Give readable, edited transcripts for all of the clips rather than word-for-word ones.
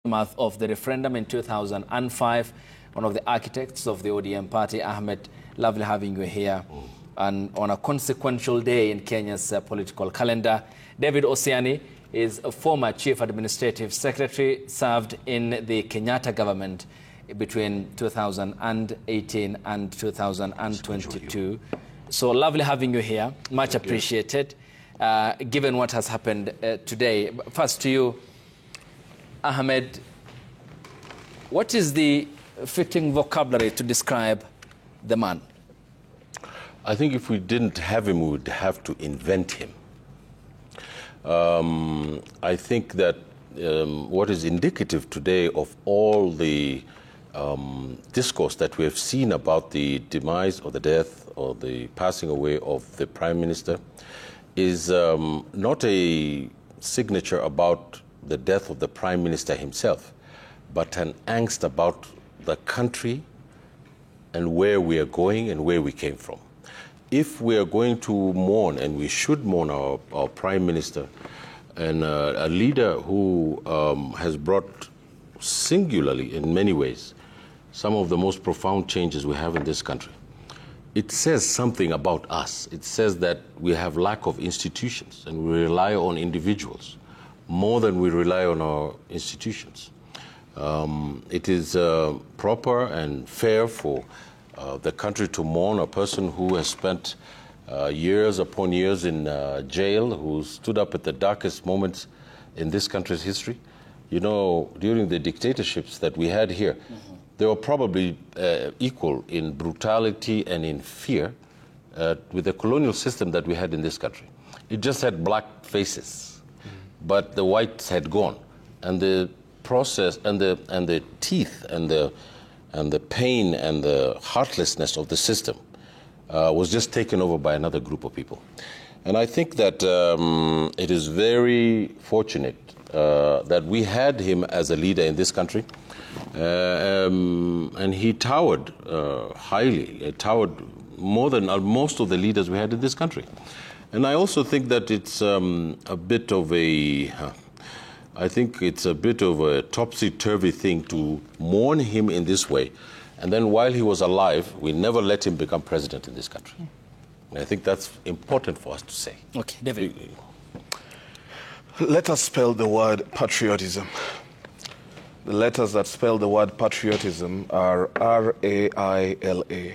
aftermath of the referendum in 2005, one of the architects of the ODM party, Ahmed, lovely having you here. And on a consequential day in Kenya's political calendar, David Osiani is a former Chief Administrative Secretary, served in the Kenyatta government between 2018 and 2022. So lovely having you here, much appreciated, given what has happened today. First to you, Ahmed, what is the fitting vocabulary to describe the man? I think if we didn't have him, we would have to invent him. I think that what is indicative today of all the discourse that we have seen about the demise or the death or the passing away of the Prime Minister is not a signature about the death of the Prime Minister himself, but an angst about the country and where we are going and where we came from. If we are going to mourn, and we should mourn our Prime Minister, and a leader who has brought singularly, in many ways, some of the most profound changes we have in this country, it says something about us. It says that we have lack of institutions, and we rely on individuals more than we rely on our institutions. It is proper and fair for the country to mourn a person who has spent years upon years in jail, who stood up at the darkest moments in this country's history. You know, during the dictatorships that we had here, they were probably equal in brutality and in fear with the colonial system that we had in this country. It just had black faces, but the whites had gone, and the process and the teeth and the pain and the heartlessness of the system was just taken over by another group of people. And I think that it is very fortunate that we had him as a leader in this country, and he towered highly, towered more than most of the leaders we had in this country. And I also think that it's a bit of a topsy-turvy thing to mourn him in this way. And then while he was alive, we never let him become president in this country. And I think that's important for us to say. Okay, David. Let us spell the word patriotism. The letters that spell the word patriotism are R-A-I-L-A.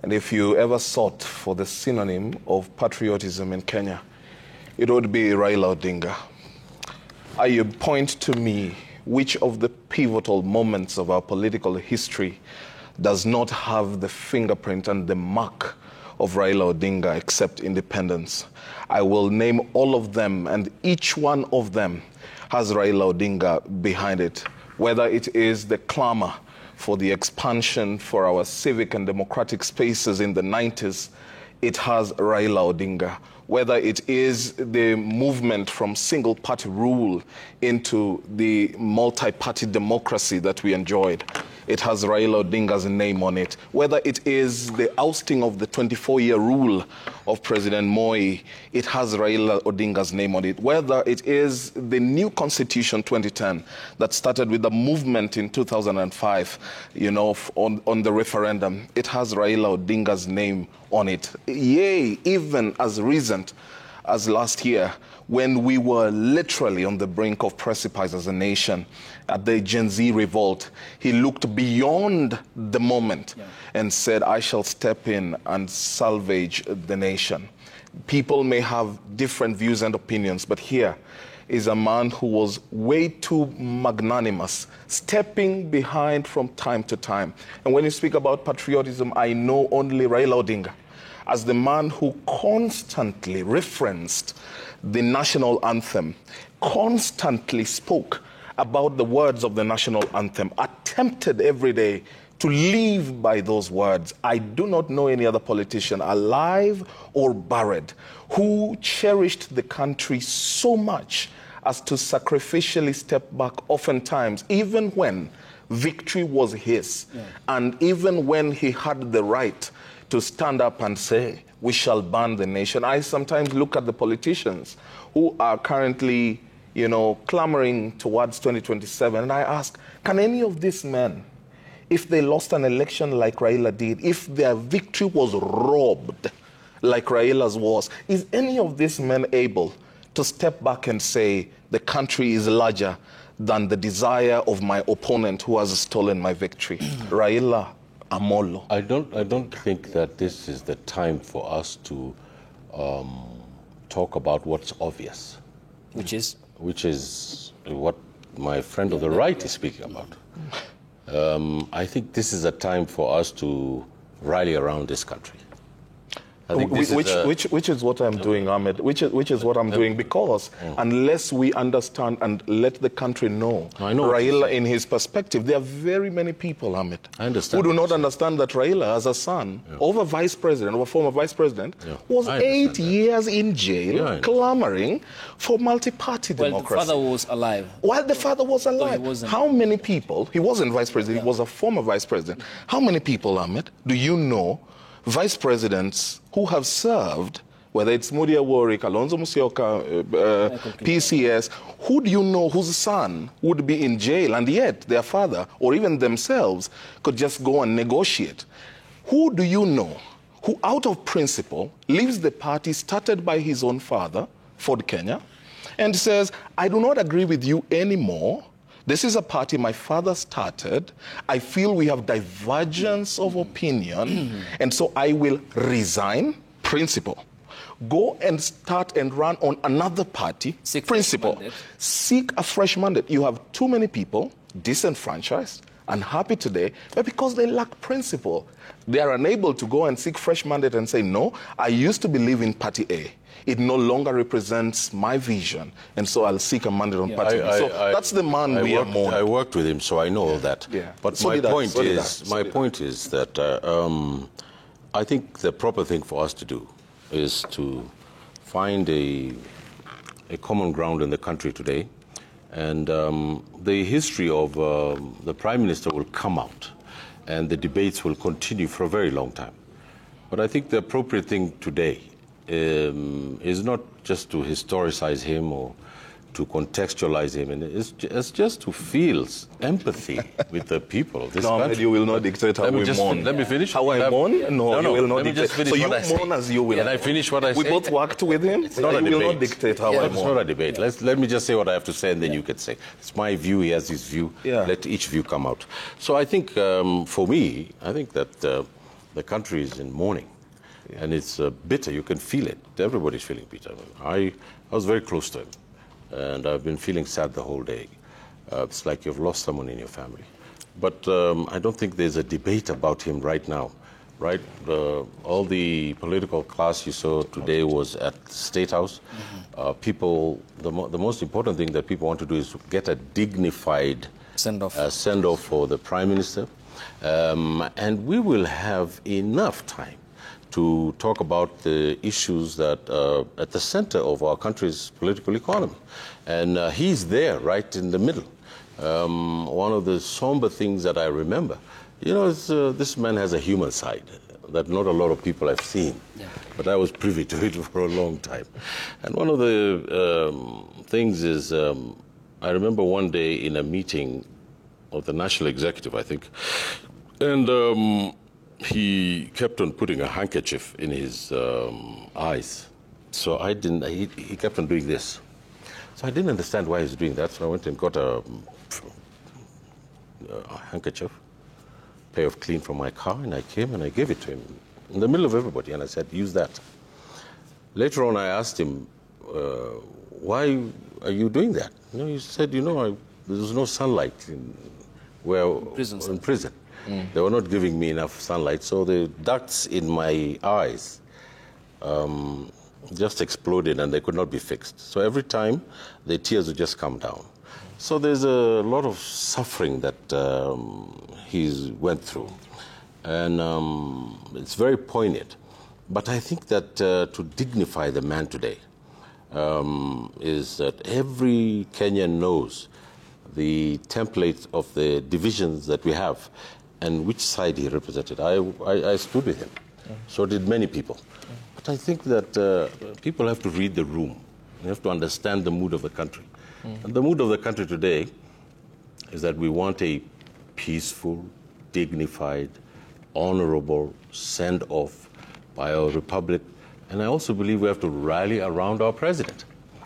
And if you ever sought for the synonym of patriotism in Kenya, it would be Raila Odinga. You point to me which of the pivotal moments of our political history does not have the fingerprint and the mark of Raila Odinga except independence. I will name all of them, and each one of them has Raila Odinga behind it, whether it is the clamor for the expansion for our civic and democratic spaces in the 90s, it has Raila Odinga. Whether it is the movement from single-party rule into the multi-party democracy that we enjoyed, it has Raila Odinga's name on it. Whether it is the ousting of the 24-year rule of President Moi, it has Raila Odinga's name on it. Whether it is the new Constitution 2010 that started with the movement in 2005, you know, on the referendum, it has Raila Odinga's name on it. Yea, even as recent as last year, when we were literally on the brink of precipice as a nation at the Gen Z revolt, he looked beyond the moment and said, I shall step in and salvage the nation. People may have different views and opinions, but here is a man who was way too magnanimous, stepping behind from time to time. And when you speak about patriotism, I know only Raila Odinga as the man who constantly referenced the national anthem, constantly spoke about the words of the national anthem, attempted every day to live by those words. I do not know any other politician, alive or buried, who cherished the country so much as to sacrificially step back oftentimes, even when victory was his, and even when he had the right to stand up and say, we shall ban the nation. I sometimes look at the politicians who are currently, clamoring towards 2027. And I ask, can any of these men, if they lost an election like Raila did, if their victory was robbed like Raila's was, is any of these men able to step back and say the country is larger than the desire of my opponent who has stolen my victory? Raila Amolo. I don't think that this is the time for us to talk about what's obvious. Which is? Which is what my friend on the right is speaking about. I think this is a time for us to rally around this country. I think which is what I'm doing, Ahmed. Which is what I'm doing, because unless we understand and let the country know, Raila in his perspective, there are very many people, Ahmed, who do not understand that Raila, as a son of a vice president, of a former vice president, was 8 years in jail clamoring for multi-party democracy. Well, the father was alive. While the father was alive. So how many people, he wasn't vice president, he was a former vice president. How many people, Ahmed, do you know, vice presidents who have served, whether it's Mudia Warwick, Alonzo Musyoka, PCS, who do you know whose son would be in jail and yet their father or even themselves could just go and negotiate? Who do you know who, out of principle, leaves the party started by his own father, Ford Kenya, and says, I do not agree with you anymore. This is a party my father started. I feel we have divergence of opinion, and so I will resign, principle. Go and start and run on another party, principle. Seek a fresh mandate. You have too many people, disenfranchised, unhappy today, but because they lack principle, they are unable to go and seek fresh mandate and say, no, I used to believe in party A. It no longer represents my vision, and so I'll seek a mandate on party B. So that's the man we are mourning. I worked with him, so I know all that. But so my point is that I think the proper thing for us to do is to find a common ground in the country today, and the history of the Prime Minister will come out, and the debates will continue for a very long time. But I think the appropriate thing today is not just to historicize him or to contextualize him, and it's just to feel empathy with the people of this country. You will not dictate how we mourn. Let me finish. How I mourn? No, you will not dictate. So you mourn as you will. Can I finish what I say? We both worked with him. It's not a debate. You will not dictate how I mourn. It's not a debate. Let me just say what I have to say, and then you can say. It's my view, he has his view. Let each view come out. So I think, for me, I think that the country is in mourning. And it's bitter. You can feel it. Everybody's feeling bitter. I was very close to him, and I've been feeling sad the whole day. It's like you've lost someone in your family. But I don't think there's a debate about him right now, right? All the political class you saw today was at the State House. People, the most important thing that people want to do is to get a dignified send-off for the Prime Minister. And we will have enough time to talk about the issues that are at the center of our country's political economy. And he's there, right in the middle. One of the somber things that I remember, this man has a human side that not a lot of people have seen. But I was privy to it for a long time. And one of the things is, I remember one day in a meeting of the National Executive, I think, and he kept on putting a handkerchief in his eyes. So he kept on doing this. So I didn't understand why he was doing that. So I went and got a handkerchief, pair of clean from my car, and I came and I gave it to him in the middle of everybody, and I said, use that. Later on, I asked him, why are you doing that? He said, there was no sunlight in prison. They were not giving me enough sunlight, so the ducts in my eyes just exploded and they could not be fixed. So every time, the tears would just come down. So there's a lot of suffering that he's went through, and it's very poignant. But I think that to dignify the man today is that every Kenyan knows the template of the divisions that we have and which side he represented. I stood with him. So did many people. But I think that people have to read the room. They have to understand the mood of the country. And the mood of the country today is that we want a peaceful, dignified, honorable send-off by our republic. And I also believe we have to rally around our president.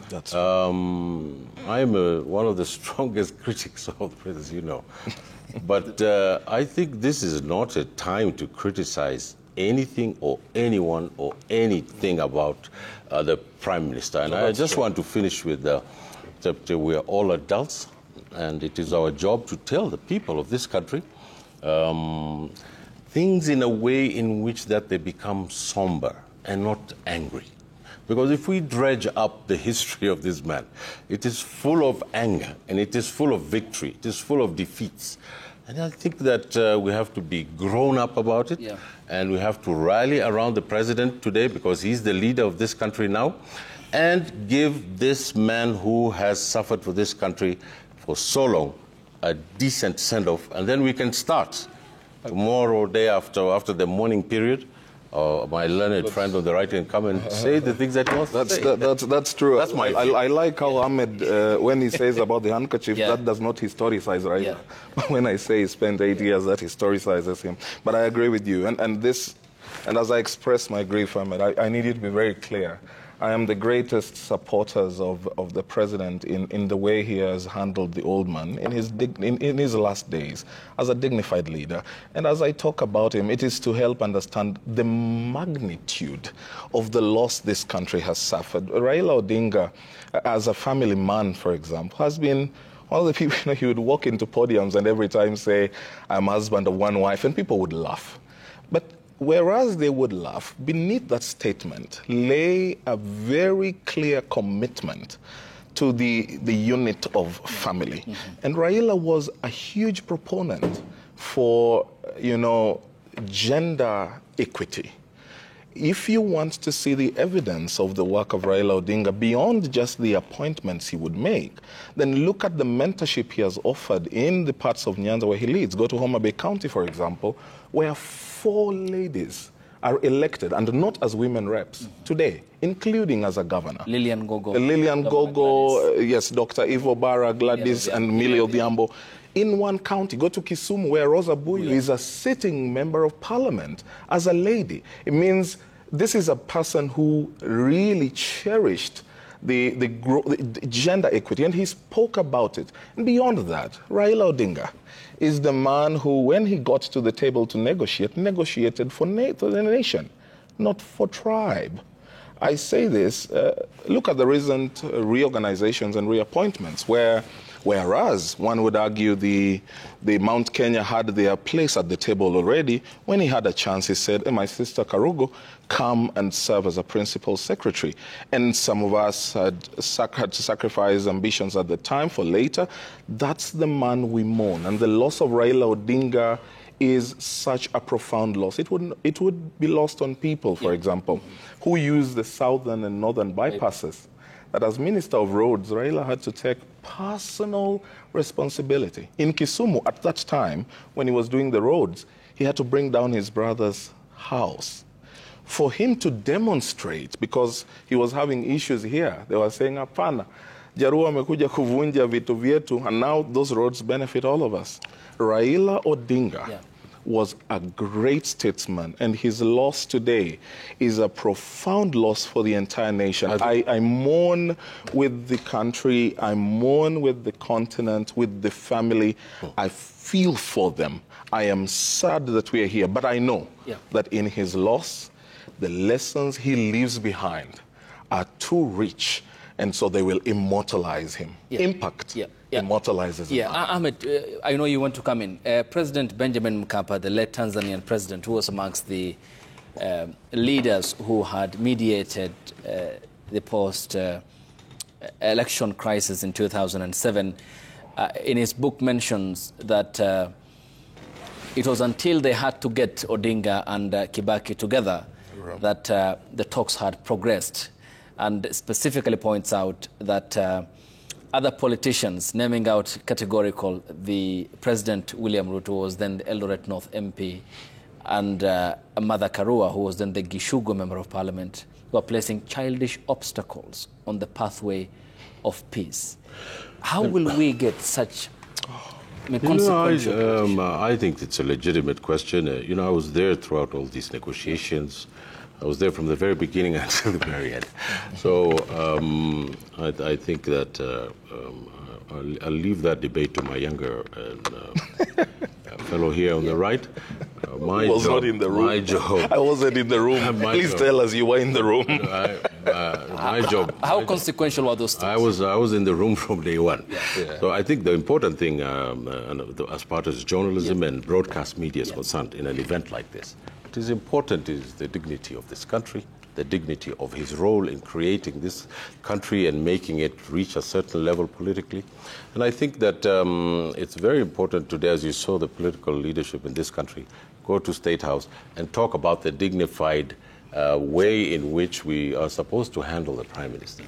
That's I'm one of the strongest critics of the president, as you know. But I think this is not a time to criticize anything or anyone or anything about the Prime Minister. And I just want to finish with that we are all adults, and it is our job to tell the people of this country things in a way in which that they become somber and not angry. Because if we dredge up the history of this man, it is full of anger, and it is full of victory, it is full of defeats. And I think that we have to be grown up about it, and we have to rally around the president today because he's the leader of this country now, and give this man who has suffered for this country for so long a decent send-off, and then we can start tomorrow or day after the mourning period. My learned friend on the right can come and say the things that he wants to say. That's true. That's my I like how Ahmed, when he says about the handkerchief, that does not historicize Raila. Yeah. When I say he spent 8 years, that historicizes him. But I agree with you. And as I express my grief, Ahmed, I need you to be very clear. I am the greatest supporters of the president in the way he has handled the old man in his last days as a dignified leader. And as I talk about him, it is to help understand the magnitude of the loss this country has suffered. Raila Odinga, as a family man, for example, has been one of the people, he would walk into podiums and every time say, I'm husband of one wife, and people would laugh. But whereas they would laugh, beneath that statement lay a very clear commitment to the unit of family. And Raila was a huge proponent for, gender equity. If you want to see the evidence of the work of Raila Odinga beyond just the appointments he would make, then look at the mentorship he has offered in the parts of Nyanza where he leads. Go to Homa Bay County, for example, where 4 ladies are elected, and not as women reps, today, including as a governor. Lillian Gogo. Lillian Gogo, yes, Dr. Ivo Barra, Gladys, and Millie Odhiambo. In one county, go to Kisumu, where Rosa Buyu is a sitting member of parliament as a lady. It means this is a person who really cherished the gender equity, and he spoke about it. And beyond that, Raila Odinga is the man who, when he got to the table to negotiate, negotiated for the nation, not for tribe. I say this, look at the recent reorganizations and reappointments, whereas one would argue the Mount Kenya had their place at the table already. When he had a chance, he said, hey, my sister Karugo, come and serve as a principal secretary. And some of us had to sacrifice ambitions at the time for later. That's the man we mourn. And the loss of Raila Odinga is such a profound loss. It would be lost on people, for example, who use the southern and northern bypasses. That as Minister of Roads, Raila had to take personal responsibility. In Kisumu, at that time, when he was doing the roads, he had to bring down his brother's house. For him to demonstrate, because he was having issues here, they were saying, hapana, Jaruo amekuja kuvunja vitu vyetu, and now those roads benefit all of us. Raila Odinga was a great statesman, and his loss today is a profound loss for the entire nation. I mourn with the country, I mourn with the continent, with the family. I feel for them. I am sad that we are here, but I know that in his loss, the lessons he leaves behind are too rich, and so they will immortalize him. Impact. Immortalizes him. Ahmed, I know you want to come in. President Benjamin Mkapa, the late Tanzanian president, who was amongst the leaders who had mediated the post-election crisis in 2007, in his book mentions that it was until they had to get Odinga and Kibaki together that the talks had progressed, and specifically points out that other politicians, naming out categorical, the President William Ruto was then the Eldoret North MP, and Mother Karua, who was then the Gishugu Member of Parliament, were placing childish obstacles on the pathway of peace. How will we get such consequential? I think it's a legitimate question. I was there throughout all these negotiations. I was there from the very beginning until the very end. So I think that I'll leave that debate to my younger fellow here on the right. I was not in the room. My job. I wasn't in the room. Please tell us you were in the room. My job. How consequential were those things? I was in the room from day one. Yeah. So I think the important thing, as part of journalism and broadcast media is concerned, in an event like this, what is important is the dignity of this country, the dignity of his role in creating this country and making it reach a certain level politically. And I think that it's very important today, as you saw the political leadership in this country, go to State House and talk about the dignified way in which we are supposed to handle the Prime Minister.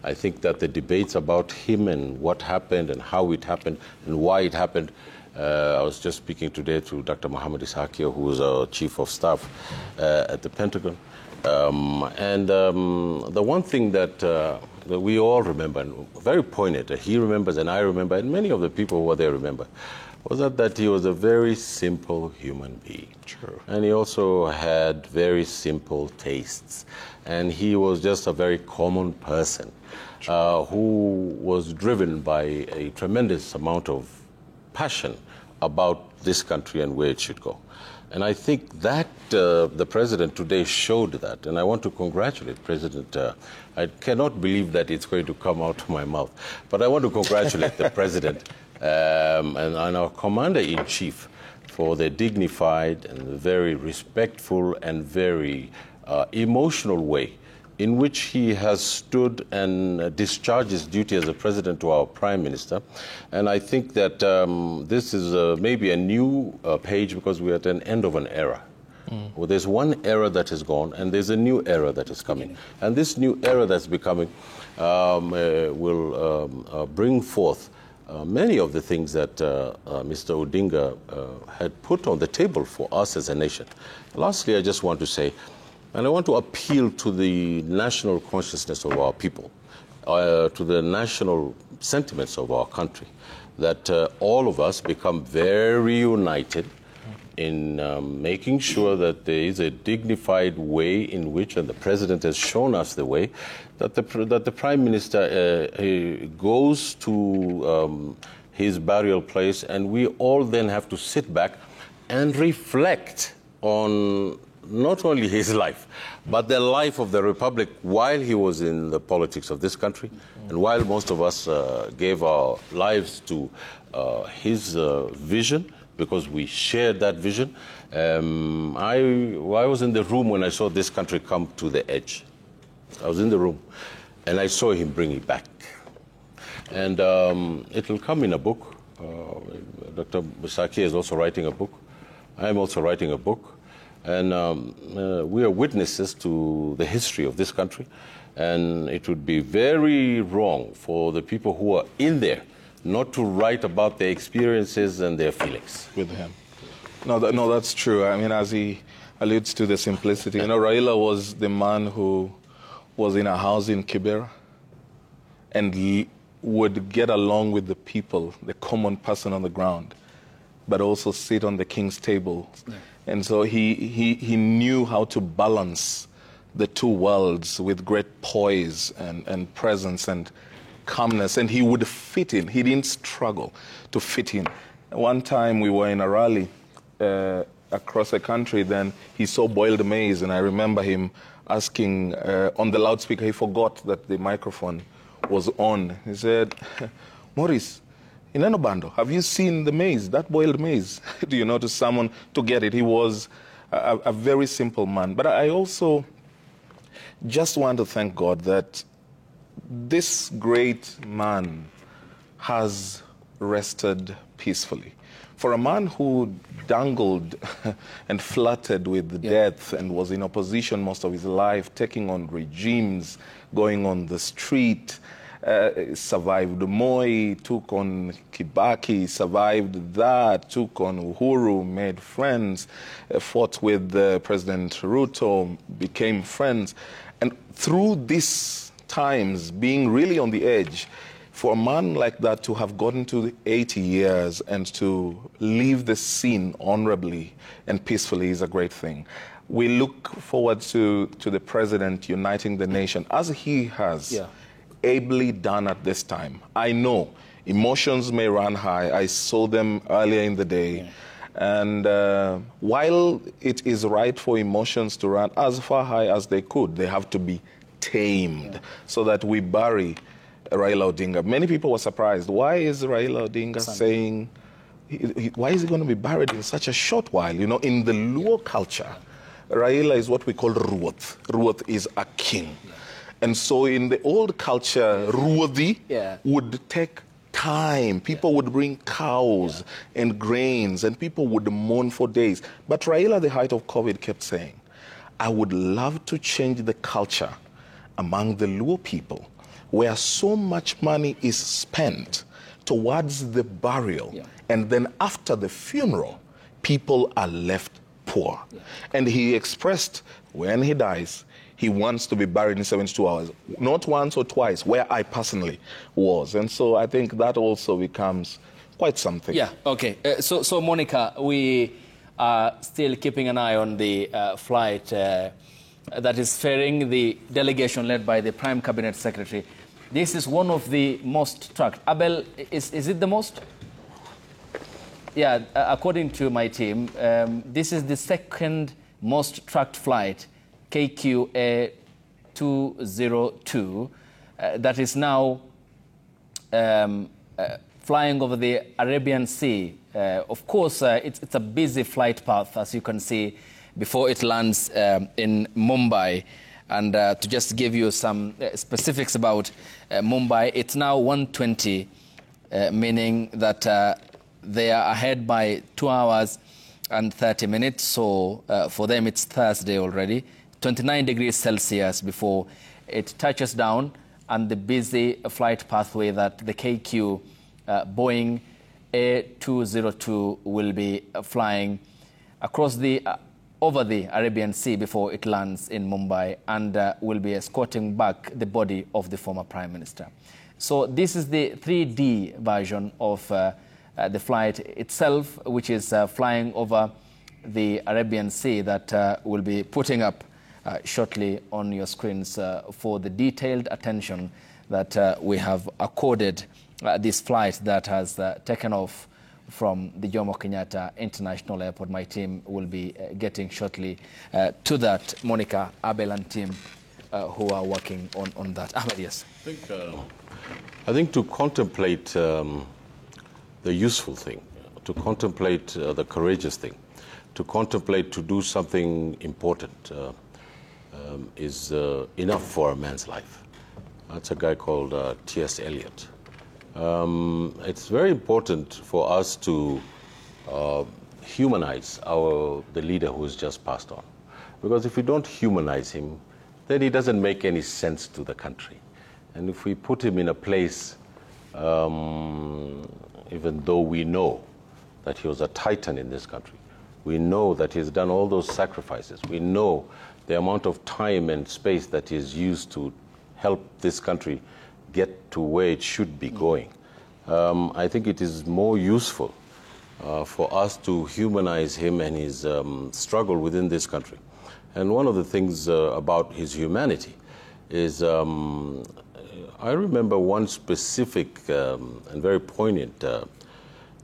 I think that the debates about him and what happened and how it happened and why it happened, I was just speaking today to Dr. Mohammed Ishakia, who is our Chief of Staff at the Pentagon. The one thing that we all remember, and very poignant, that he remembers and I remember, and many of the people who were there remember, was that he was a very simple human being. True. And he also had very simple tastes. And he was just a very common person who was driven by a tremendous amount of passion about this country and where it should go. And I think that the President today showed that. And I want to congratulate President. I cannot believe that it's going to come out of my mouth. But I want to congratulate the President and our Commander-in-Chief for the dignified and very respectful and very emotional way in which he has stood and discharged his duty as a president to our Prime Minister. And I think that this is maybe a new page, because we're at an end of an era. Well, there's one era that is gone, and there's a new era that is coming. And this new era that's becoming will bring forth many of the things that Mr. Odinga had put on the table for us as a nation. Lastly, I just want to say, and I want to appeal to the national consciousness of our people, to the national sentiments of our country, that all of us become very united in making sure that there is a dignified way in which, and the President has shown us the way, that the Prime Minister goes to his burial place, and we all then have to sit back and reflect on not only his life, but the life of the Republic while he was in the politics of this country, and while most of us gave our lives to his vision, because we shared that vision. I was in the room when I saw this country come to the edge. I was in the room, and I saw him bring it back. And it will come in a book. Dr. Ishakia is also writing a book. I am also writing a book. And we are witnesses to the history of this country. And it would be very wrong for the people who are in there not to write about their experiences and their feelings. With him. No, that's true. I mean, as he alludes to the simplicity, Raila was the man who was in a house in Kibera and would get along with the people, the common person on the ground, but also sit on the king's table. Yeah. And so he knew how to balance the two worlds with great poise and presence and calmness, and he would fit in. He didn't struggle to fit in. One time we were in a rally across the country, then he saw boiled maize, and I remember him asking on the loudspeaker, he forgot that the microphone was on. He said, Maurice, in Enobando, have you seen the maize, that boiled maize? To someone to get it. He was a very simple man. But I also just want to thank God that this great man has rested peacefully. For a man who dangled and flirted with death and was in opposition most of his life, taking on regimes, going on the street, survived Moi, took on Kibaki, survived that, took on Uhuru, made friends, fought with President Ruto, became friends. And through this times being really on the edge, for a man like that to have gotten to the 80 years and to leave the scene honorably and peacefully is a great thing. We look forward to the president uniting the nation, as he has ably done at this time. I know emotions may run high. I saw them earlier in the day. And while it is right for emotions to run as far high as they could, they have to be tamed so that we bury Raila Odinga. Many people were surprised. Why is Raila Odinga saying, why is he going to be buried in such a short while? You know, in the Luo culture, Raila is what we call Ruoth. Ruoth is a king. And so in the old culture, Ruothi would take time. People would bring cows and grains, and people would mourn for days. But Raila, at the height of COVID, kept saying, I would love to change the culture among the Luo people, where so much money is spent towards the burial, and then after the funeral, people are left poor. And he expressed, when he dies, he wants to be buried in 72 hours, not once or twice, where I personally was. And so I think that also becomes quite something. Yeah, okay. So Monica, we are still keeping an eye on the flight that is ferrying the delegation led by the Prime Cabinet Secretary. This is one of the most tracked. Abel, is it the most? Yeah, according to my team, this is the second most tracked flight, KQA 202, that is now flying over the Arabian Sea. Of course, it's a busy flight path, as you can see, before it lands in Mumbai. And to just give you some specifics about Mumbai, it's now 1:20, meaning that they are ahead by 2 hours and 30 minutes. So for them, it's Thursday already, 29 degrees Celsius before it touches down, and the busy flight pathway that the KQ Boeing A202 will be flying across the over the Arabian Sea before it lands in Mumbai, and will be escorting back the body of the former Prime Minister. So this is the 3D version of the flight itself, which is flying over the Arabian Sea, that will be putting up shortly on your screens for the detailed attention that we have accorded this flight that has taken off from the Jomo Kenyatta International Airport. My team will be getting shortly to that. Monica, Abel and team who are working on that. Ahmed, yes. I think to contemplate the useful thing, to contemplate the courageous thing, to contemplate to do something important is enough for a man's life. That's a guy called T.S. Eliot. It's very important for us to humanize the leader who has just passed on. Because if we don't humanize him, then he doesn't make any sense to the country. And if we put him in a place, even though we know that he was a titan in this country, we know that he's done all those sacrifices, we know the amount of time and space that he's used to help this country get to where it should be going. I think it is more useful for us to humanize him and his struggle within this country. And one of the things about his humanity is, I remember one specific and very poignant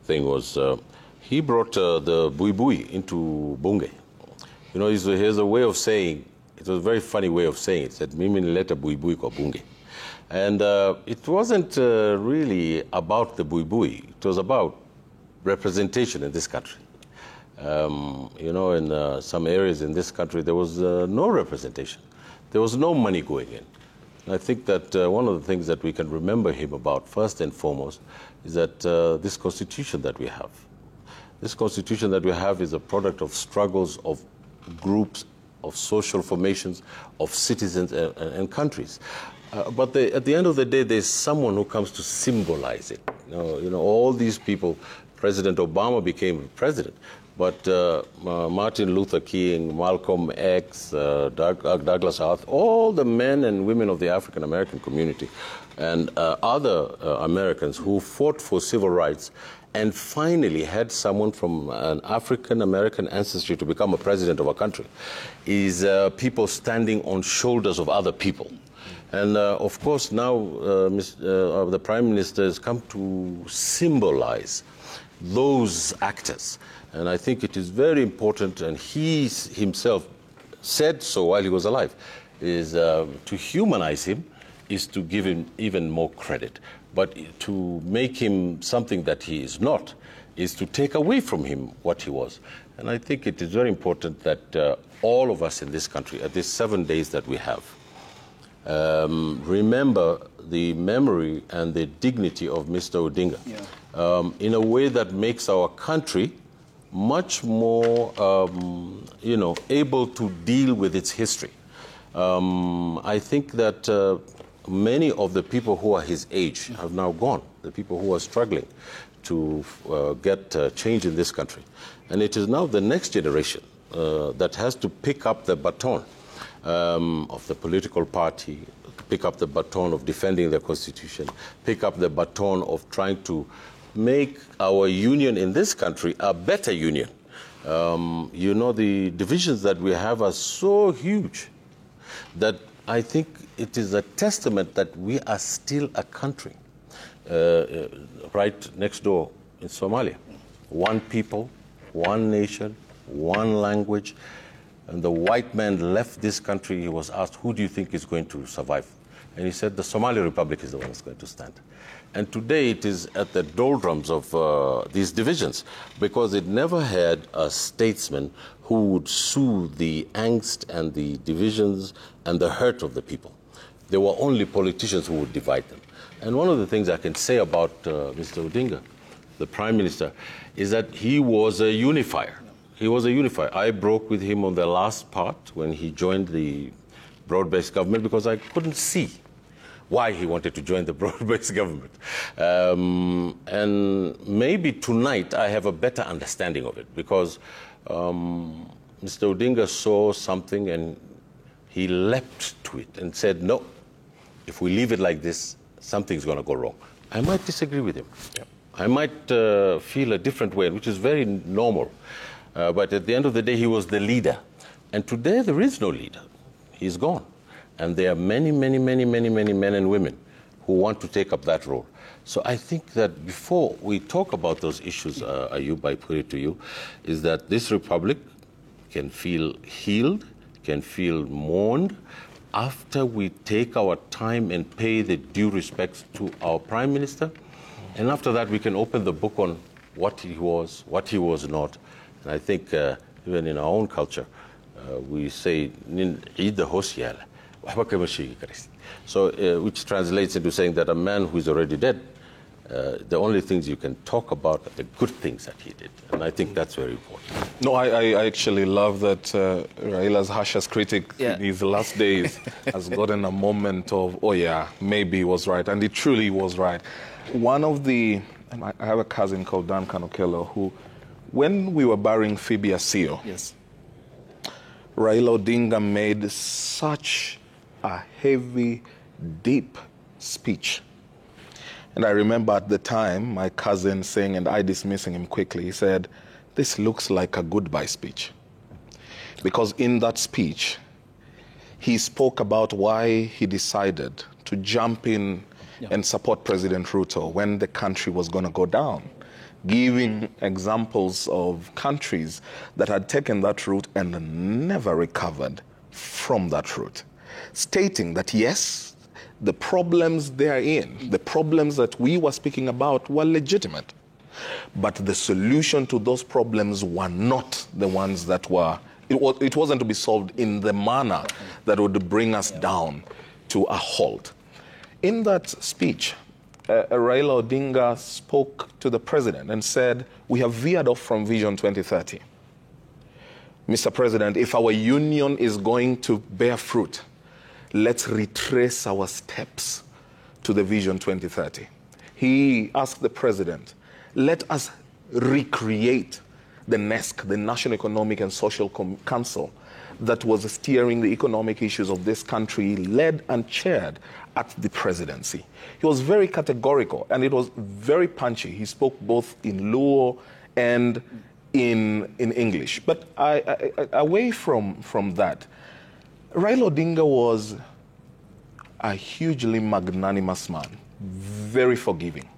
thing was, he brought the buibui into bunge. You know, he has a way of saying, it was a very funny way of saying it, said, mimi nileta buibui kwa bunge. And it wasn't really about the buibui. It was about representation in this country. You know, in some areas in this country, there was no representation. There was no money going in. And I think that one of the things that we can remember him about, first and foremost, is that this constitution that we have. This constitution that we have is a product of struggles of groups, of social formations, of citizens and countries. But at the end of the day, there's someone who comes to symbolize it. You know, all these people President Obama became president. But Martin Luther King, Malcolm X, Douglas Hart, all the men and women of the African American community and other Americans who fought for civil rights and finally had someone from an African American ancestry to become a president of a country is people standing on shoulders of other people. And of course now the Prime Minister has come to symbolize those actors. And I think it is very important, and he himself said so while he was alive, is to humanize him is to give him even more credit. But to make him something that he is not is to take away from him what he was. And I think it is very important that all of us in this country, at these 7 days that we have, remember the memory and the dignity of Mr. Odinga in a way that makes our country much more, able to deal with its history. I think that many of the people who are his age have now gone, the people who are struggling to get change in this country. And it is now the next generation that has to pick up the baton of the political party, pick up the baton of defending the Constitution, pick up the baton of trying to make our union in this country a better union. The divisions that we have are so huge that I think it is a testament that we are still a country right next door in Somalia. One people, one nation, one language. And the white man left this country. He was asked, who do you think is going to survive? And he said, the Somali Republic is the one that's going to stand. And today it is at the doldrums of these divisions, because it never had a statesman who would soothe the angst and the divisions and the hurt of the people. There were only politicians who would divide them. And one of the things I can say about Mr. Odinga, the Prime Minister, is that he was a unifier. He was a unifier. I broke with him on the last part when he joined the broad-based government because I couldn't see why he wanted to join the broad-based government. And maybe tonight I have a better understanding of it because Mr. Odinga saw something and he leapt to it and said, no, if we leave it like this, something's going to go wrong. I might disagree with him. Yeah. I might feel a different way, which is very normal. But at the end of the day, he was the leader. And today there is no leader. He's gone. And there are many, many, many, many, many men and women who want to take up that role. So I think that before we talk about those issues, Ayub, I put it to you, is that this republic can feel healed, can feel mourned, after we take our time and pay the due respects to our Prime Minister. And after that, we can open the book on what he was not. And I think even in our own culture, we say, so which translates into saying that a man who is already dead, the only things you can talk about are the good things that he did. And I think that's very important. No, I actually love that Raila's harshest critic in his last days has gotten a moment of, oh yeah, maybe he was right. And he truly was right. One of the, I have a cousin called Dan Kanokelo who, when we were burying Phoebe Asio, yes, Raila Odinga made such a heavy, deep speech. And I remember at the time, my cousin saying, and I dismissing him quickly, he said, this looks like a goodbye speech. Because in that speech, he spoke about why he decided to jump in and support President Ruto when the country was going to go down, giving examples of countries that had taken that route and never recovered from that route, stating that, yes, the problems therein, the problems that we were speaking about were legitimate, but the solution to those problems were not the ones that were, it wasn't to be solved in the manner that would bring us down to a halt. In that speech, Raila Odinga spoke to the president and said, we have veered off from Vision 2030. Mr. President, if our union is going to bear fruit, let's retrace our steps to the Vision 2030. He asked the president, let us recreate the NESC, the National Economic and Social Council, that was steering the economic issues of this country, led and chaired at the presidency. He was very categorical, and it was very punchy. He spoke both in Luo and in English. But away from that, Raila Odinga was a hugely magnanimous man, very forgiving.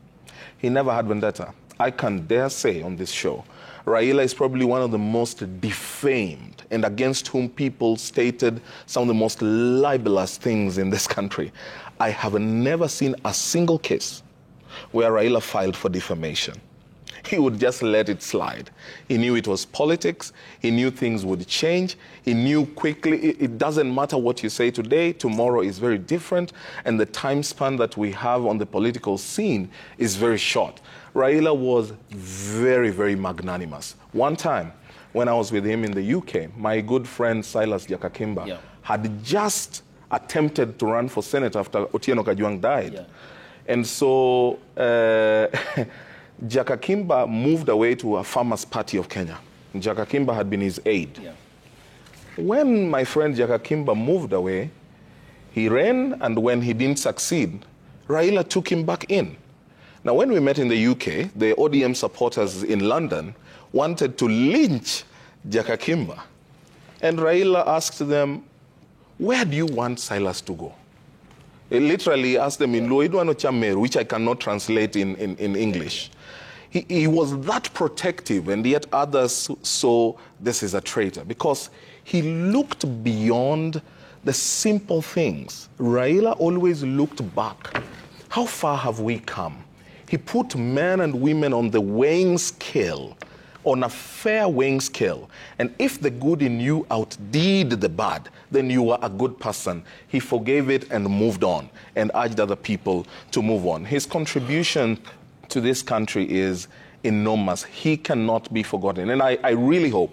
He never had vendetta. I can dare say on this show, Raila is probably one of the most defamed and against whom people stated some of the most libelous things in this country. I have never seen a single case where Raila filed for defamation. He would just let it slide. He knew it was politics. He knew things would change. He knew quickly, it doesn't matter what you say today, tomorrow is very different, and the time span that we have on the political scene is very short. Raila was very, very magnanimous. One time, when I was with him in the UK, my good friend Silas Jakakimba had just attempted to run for Senate after Otieno Kajwang died. Yeah. And so Jakakimba moved away to a Farmers' Party of Kenya. Jakakimba had been his aide. Yeah. When my friend Jakakimba moved away, he ran, and when he didn't succeed, Raila took him back in. Now, when we met in the UK, the ODM supporters in London wanted to lynch Jakakimba. And Raila asked them, where do you want Silas to go? He literally asked them in Luo, which I cannot translate in English. He was that protective, and yet others saw this is a traitor because he looked beyond the simple things. Raila always looked back. How far have we come? He put men and women on the weighing scale, on a fair weighing scale. And if the good in you outdid the bad, then you were a good person. He forgave it and moved on and urged other people to move on. His contribution to this country is enormous. He cannot be forgotten. And I really hope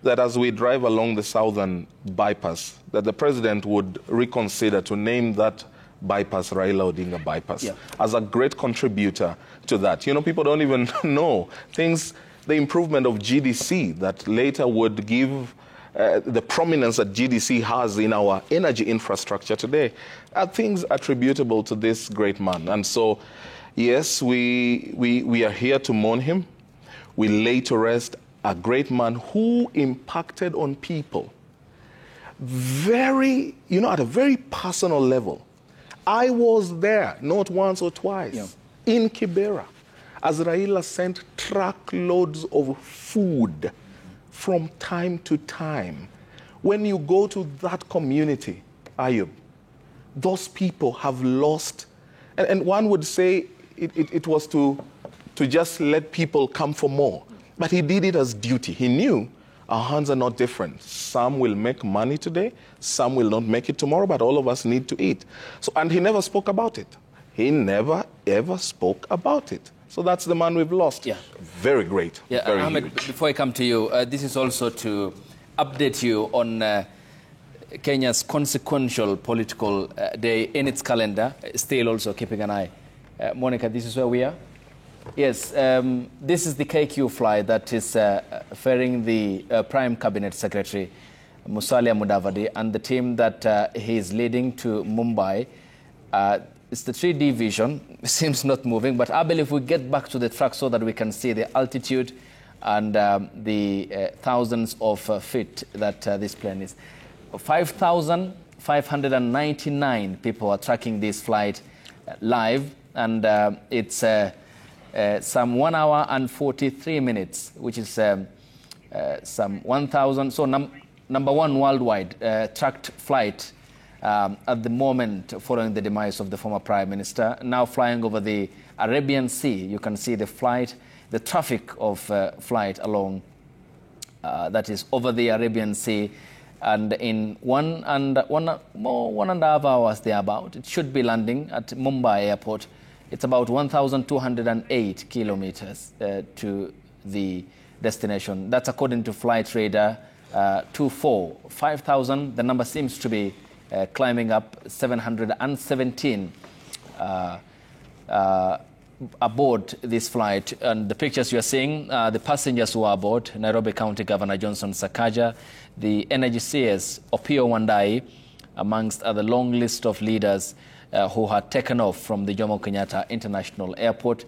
that as we drive along the southern bypass, that the president would reconsider to name that bypass Raila Odinga bypass as a great contributor to that. You know, people don't even know things, the improvement of GDC that later would give the prominence that GDC has in our energy infrastructure today are things attributable to this great man. And so, yes, we are here to mourn him. We lay to rest a great man who impacted on people very, you know, at a very personal level. I was there, not once or twice, in Kibera, as Raila sent truckloads of food from time to time. When you go to that community, Ayub, those people have lost, and one would say it was to just let people come for more. But he did it as duty. He knew our hands are not different. Some will make money today, some will not make it tomorrow, but all of us need to eat. So, and he never spoke about it. He never, ever spoke about it. So that's the man we've lost. Yeah. Very great. Yeah, very Ahmed, huge. before I come to you, this is also to update you on Kenya's consequential political day in its calendar, still also keeping an eye. Monica, this is where we are? Yes, this is the KQ flight that is ferrying the Prime Cabinet Secretary, Musalia Mudavadi, and the team that he is leading to Mumbai. It's the 3D vision. It seems not moving, but I believe we get back to the track so that we can see the altitude and the thousands of feet that this plane is. 5,599 people are tracking this flight live, and it's some 1 hour and 43 minutes, which is some 1,000. So number one worldwide tracked flight at the moment following the demise of the former Prime Minister. Now flying over the Arabian Sea. You can see the flight, the traffic of flight along that is over the Arabian Sea. And in one and a half hours thereabout, it should be landing at Mumbai Airport. It's about 1,208 kilometers to the destination. That's according to Flight Radar 24. 5,000, the number seems to be aboard this flight. And the pictures you are seeing, the passengers who are aboard, Nairobi County Governor Johnson Sakaja, the Energy CS, Opiyo Wandayi, amongst other long list of leaders who had taken off from the Jomo Kenyatta International Airport.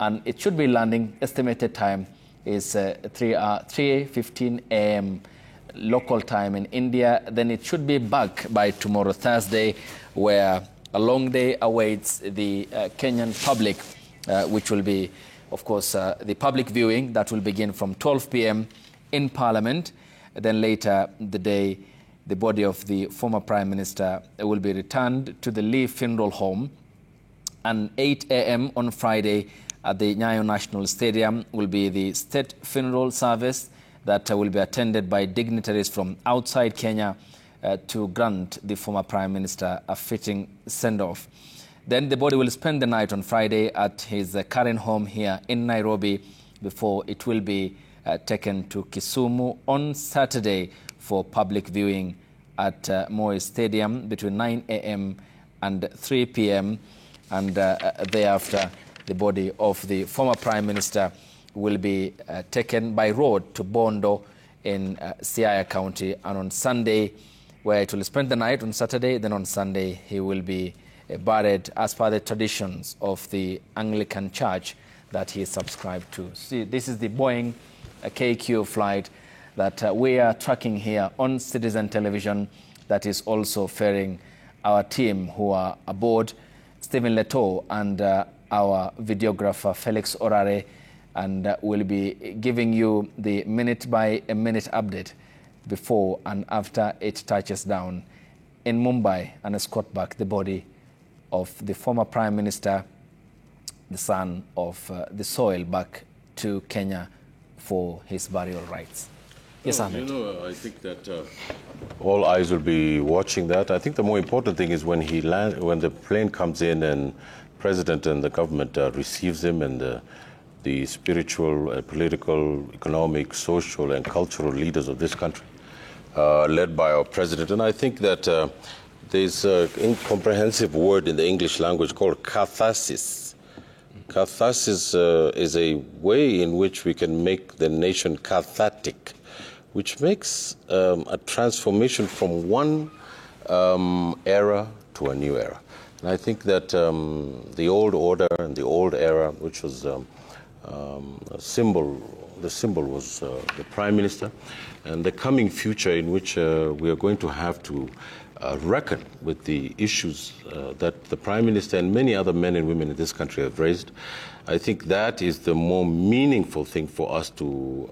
And it should be landing, estimated time is 3:15 a.m. local time in India. Then it should be back by tomorrow, Thursday, where a long day awaits the Kenyan public, which will be, of course, the public viewing that will begin from 12 p.m. in Parliament. Then later the day, the body of the former Prime Minister will be returned to the Lee Funeral Home. And 8 a.m. on Friday at the Nyayo National Stadium will be the state funeral service that will be attended by dignitaries from outside Kenya to grant the former Prime Minister a fitting send-off. Then the body will spend the night on Friday at his current home here in Nairobi before it will be taken to Kisumu on Saturday for public viewing at Moi Stadium between 9 a.m. and 3 p.m. And thereafter, the body of the former Prime Minister will be taken by road to Bondo in Siaya County. And on Sunday, where it will spend the night on Saturday, then on Sunday he will be buried as per the traditions of the Anglican Church that he is subscribed to. See, this is the Boeing KQ flight that we are tracking here on Citizen Television that is also ferrying our team who are aboard, Stephen Leto and our videographer Felix Orare, and we'll be giving you the minute-by-minute update before and after it touches down in Mumbai and escort back the body of the former Prime Minister, the son of the soil, back to Kenya for his burial rites. Yes, Ahmed. I think that all eyes will be watching that. I think the more important thing is when when the plane comes in and President and the government receives him, and the spiritual, political, economic, social, and cultural leaders of this country, led by our president. And I think that there's an incomprehensive word in the English language called catharsis. Catharsis is a way in which we can make the nation cathartic, which makes a transformation from one era to a new era. And I think that the old order and the old era, which was the symbol was the Prime Minister, and the coming future in which we are going to have to reckon with the issues that the Prime Minister and many other men and women in this country have raised. I think that is the more meaningful thing for us to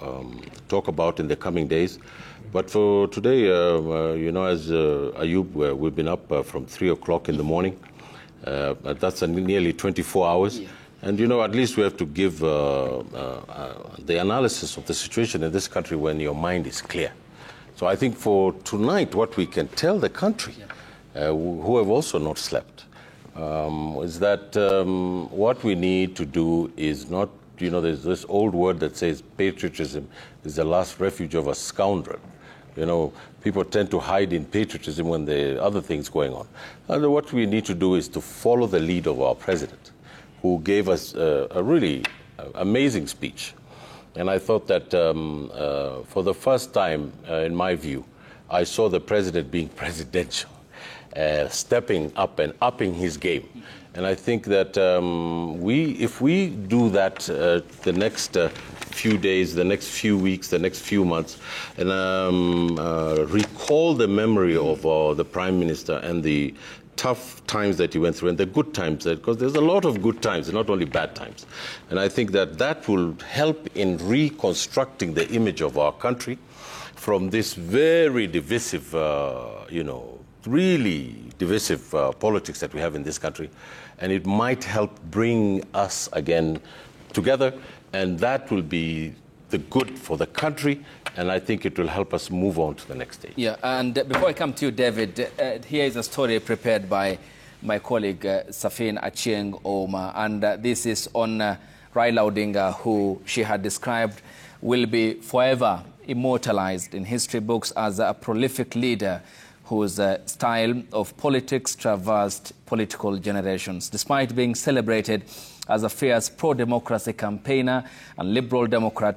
talk about in the coming days. But for today, as Ayub, we've been up from 3 o'clock in the morning. That's nearly 24 hours. Yeah. And, at least we have to give the analysis of the situation in this country when your mind is clear. So I think for tonight, what we can tell the country, who have also not slept, is that what we need to do is not, there's this old word that says patriotism is the last refuge of a scoundrel. People tend to hide in patriotism when there are other things going on. And what we need to do is to follow the lead of our president, who gave us a really amazing speech. And I thought that for the first time, in my view, I saw the president being presidential, stepping up and upping his game. And I think that if we do that the next few days, the next few weeks, the next few months, and recall the memory of the Prime Minister and the tough times that he went through and the good times, because there's a lot of good times, not only bad times. And I think that that will help in reconstructing the image of our country from this very divisive, really divisive politics that we have in this country. And it might help bring us again together, and that will be the good for the country, and I think it will help us move on to the next stage. Yeah, and before I come to you, David, here is a story prepared by my colleague Safin Achieng Oma, and this is on Raila Odinga, who she had described will be forever immortalized in history books as a prolific leader whose style of politics traversed political generations. Despite being celebrated as a fierce pro-democracy campaigner and Liberal Democrat